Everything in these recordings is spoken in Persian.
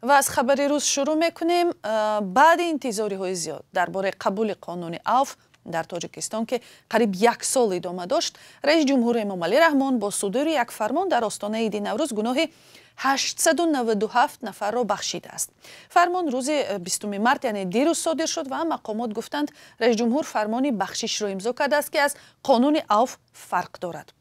و از خبر روز شروع میکنیم. بعد انتظاری های زیاد درباره قبول قانون عفو در تاجیکستان که قریب یک سال ادامه داشت، رئیس جمهور امام علی رحمان با صدور یک فرمان در آستانه عید نوروز گناه 897 نفر را بخشیده است. فرمان روز 20 مارس یعنی دیروز صادر شد و مقامات گفتند رئیس جمهور فرمانی بخشش را امضا کرده است که از قانون عفو فرق دارد.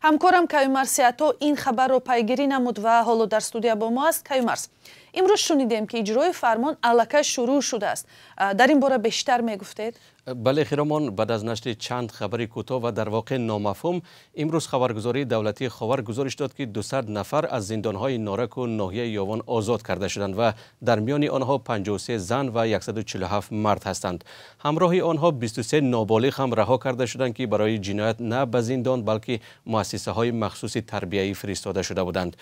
همکارم کیومرث عطا این خبر را پیگیری نمود و حالا در استودیو با ما است. کیومرث، امروز شنیدیم که اجرای فرمان الکی شروع شده است. در این باره بیشتر میگفتید؟ بله خیرامان، بعد از نشر چند خبری کوتاه و در واقع نامفهوم، امروز خبرگزاری دولتی خاور گزارش داد که 200 نفر از زندانهای نارک و ناحیه یاوان آزاد کرده شدند و در میان آنها 53 زن و 147 مرد هستند. همراه آنها 23 نابالغ هم رها کرده شدند که برای جنایت نه به زندان بلکه مؤسسه های مخصوص تربیتی فرستاده شده بودند.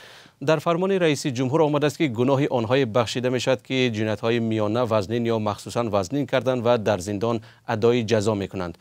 در فرمان رئیس جمهور آمده است که گناه آنها بخشیده می شود که جنایت های میانه وزنین یا مخصوصا وزنین کردند و در زندان ادای جزا میکنند.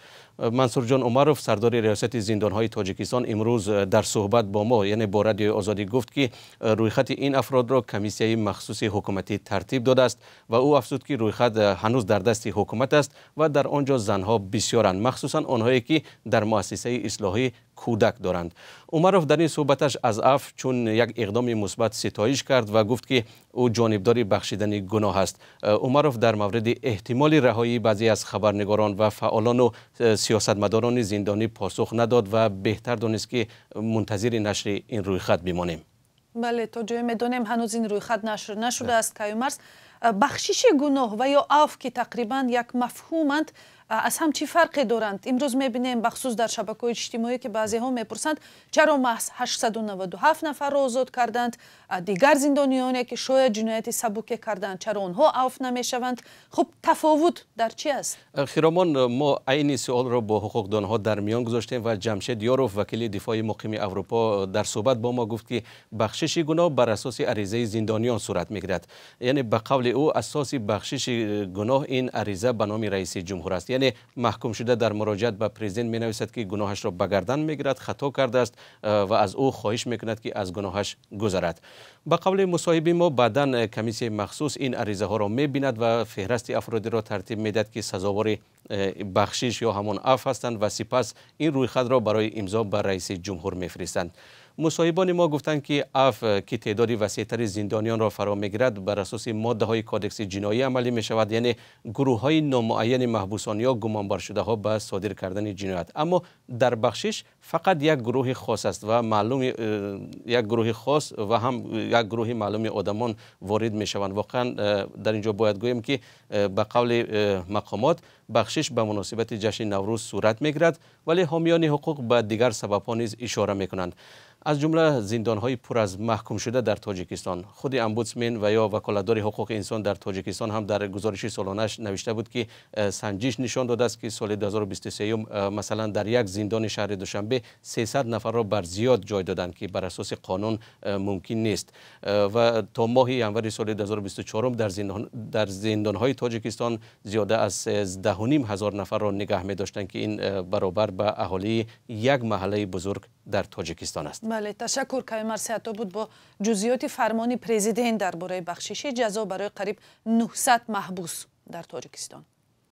منصور جان عمروف سردار ریاست زندانهای تاجیکستان امروز در صحبت با ما یعنی با رادیو آزادی گفت که رویخط این افراد را کمیسیه مخصوص حکومتی ترتیب داده است و او افزود که رویخط هنوز در دست حکومت است و در آنجا زنها بسیارند، مخصوصا آنهایی که در مؤسسه اصلاحی کودک دارند. عمروف در این صحبتش از عفو چون یک اقدام مثبت ستایش کرد و گفت که او جانبدار بخشیدن گناه است. عمروف در مورد احتمال رهایی بعضی از خبرنگاران و فعالان و سیاستمداران زندانی پاسخ نداد و بهتر دانست که منتظر نشر این رویخط بمانیم. بله، تا جای میدونیم هنوز این رویخط نشر نشده است. کیومرث، بخشش گناه و یا عفو که تقریبا یک مفهومند، از هم چی فرقی دارند؟ امروز میبینیم بخصوص در شبکه‌های اجتماعی که بعضی ها میپرسند چرا محض 897 نفر را آزاد کردند، دیگر زندانیانی که شاید جنایت سبک کردند چرا آنها عفو نمیشوند؟ خب تفاوت در چی است؟ خیرامان، ما عین سوال را با حقوقدانها در میان گذاشتیم و جمشید یاروف وکیل دفاع مقیم اروپا در صحبت با ما گفت که بخشش گناه بر اساس عریضه زندانیان صورت میگیرد. یعنی به قول او اساس بخشش گناه این عریضه به نام رئیس جمهور است. یعنی محکوم شده در مراجعت به پرزیدنت می نویسد که گناهش را به گردن میگیرد، خطا کرده است و از او خواهش میکند که از گناهش گذرد. به قول مصاحب ما بعداً کمیسیه مخصوص این عریضه ها را میبیند و فهرست افرادی را ترتیب میدهد که سزاوار بخشش یا همان عفو هستند و سپس این رویخط را برای امضا به رئیس جمهور میفرستند. مصاحبان ما گفتند که عفو که تعداد وسیع‌تر زندانیان را فرا میگیرد بر اساس ماده های کادکس جنایی عملی می شود، یعنی گروه های نامعین محبوسان یا گمانبر شده ها به صادر کردن جنایت. اما در بخشش فقط یک گروه خاص است و معلوم یک گروه خاص و هم یک گروه معلوم آدمان وارد می شوند. واقعا در اینجا باید گویم که به قول مقامات بخشش به مناسبت جشن نوروز صورت میگیرد، ولی حامیان حقوق به دیگر سبب‌ها نیز اشاره میکنند. از جمله زندان‌های پر از محکوم شده در تاجیکستان. خود امبودسمن و یا وکالتدار حقوق انسان در تاجیکستان هم در گزارش سالانه‌اش نوشته بود که سنجش نشان داده است که سال 2023 مثلا در یک زندان شهر دوشنبه 300 نفر را بر زیاد جای دادند که بر اساس قانون ممکن نیست و تا ماه ینور سال 2024 در زندان‌های تاجیکستان زیاده از 13,500 نفر را نگه می‌داشتند که این برابر به اهالی یک محله بزرگ در تاجیکستان است. بله، تشکر. کیومرث عطا بود با جزئیات فرمان پرزیدنت درباره بخشش جزا برای قریب 900 محبوس در تاجیکستان.